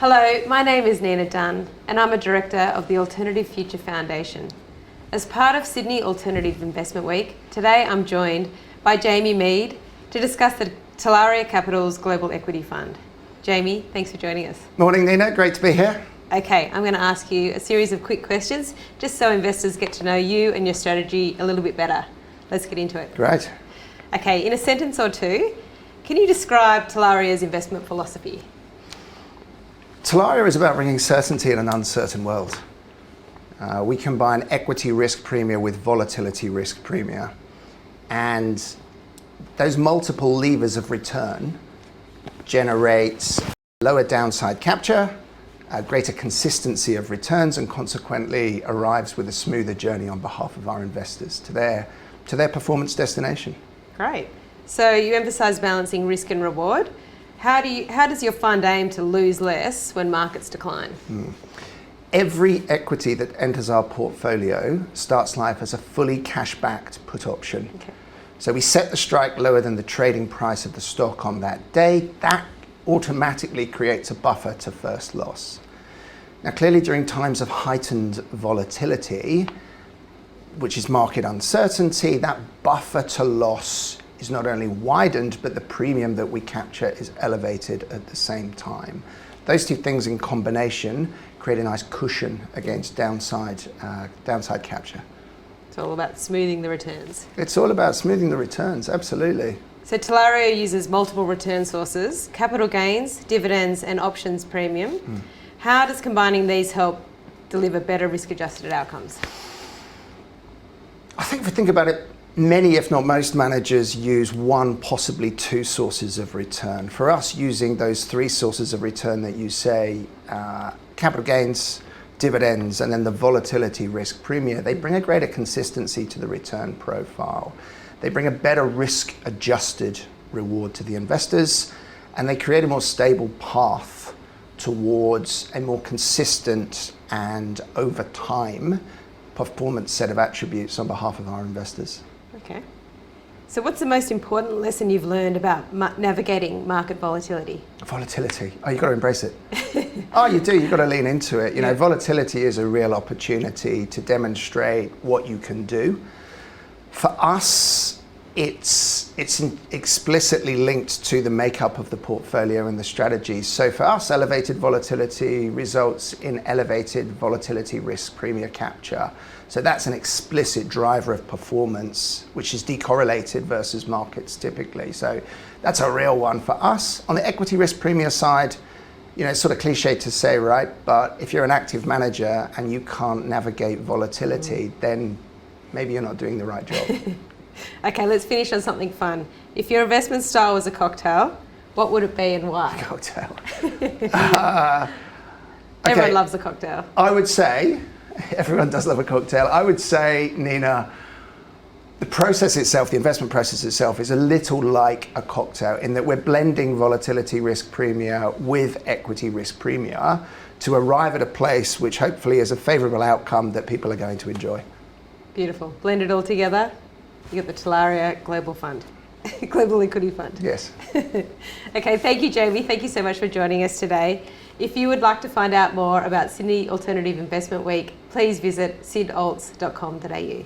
Hello, my name is Nina Dunn and I'm a Director of the Alternative Future Foundation. As part of Sydney Alternative Investment Week, today I'm joined by Jamie Mead to discuss the Talaria Capital's Global Equity Fund. Jamie, thanks for joining us. Morning, Nina. Great to be here. Okay, I'm going to ask you a series of quick questions just so investors get to know you and your strategy a little bit better. Let's get into it. Great. Okay, in a sentence or two, can you describe Talaria's investment philosophy? Talaria is about bringing certainty in an uncertain world. We combine equity risk premia with volatility risk premia. And those multiple levers of return generates lower downside capture, a greater consistency of returns, and consequently arrives with a smoother journey on behalf of our investors to their performance destination. Great. So you emphasise balancing risk and reward. How does your fund aim to lose less when markets decline? Every equity that enters our portfolio starts life as a fully cash-backed put option. Okay. So we set the strike lower than the trading price of the stock on that day. That automatically creates a buffer to first loss. Now, clearly during times of heightened volatility, which is market uncertainty, that buffer to loss is not only widened, but the premium that we capture is elevated at the same time. Those two things in combination create a nice cushion against downside capture. It's all about smoothing the returns. It's all about smoothing the returns, absolutely. So Talaria uses multiple return sources, capital gains, dividends and options premium. How does combining these help deliver better risk-adjusted outcomes? I think if we think about it, many, if not most managers use one, possibly two sources of return. For us, using those three sources of return that you say, capital gains, dividends, and then the volatility risk premium, they bring a greater consistency to the return profile. They bring a better risk-adjusted reward to the investors, and they create a more stable path towards a more consistent and over time performance set of attributes on behalf of our investors. Okay. So what's the most important lesson you've learned about navigating market volatility? Volatility. Oh, you've got to embrace it. Oh, you do. You've got to lean into it. You know, volatility is a real opportunity to demonstrate what you can do. For us, it's explicitly linked to the makeup of the portfolio and the strategies. So for us, elevated volatility results in elevated volatility risk premium capture. So that's an explicit driver of performance, which is decorrelated versus markets typically. So that's a real one for us. On the equity risk premium side, you know, it's sort of cliche to say, right? But if you're an active manager and you can't navigate volatility, then maybe you're not doing the right job. Okay, let's finish on something fun. If your investment style was a cocktail, what would it be and why? Cocktail. Everyone loves a cocktail. I would say, everyone does love a cocktail. I would say, Nina, the process itself, the investment process itself, is a little like a cocktail in that we're blending volatility risk premia with equity risk premia to arrive at a place which hopefully is a favorable outcome that people are going to enjoy. Beautiful. Blend it all together. You got the Talaria Global Fund, Global Equity Fund. Yes. Okay, thank you, Jamie. Thank you so much for joining us today. If you would like to find out more about Sydney Alternative Investment Week, please visit sidalts.com.au.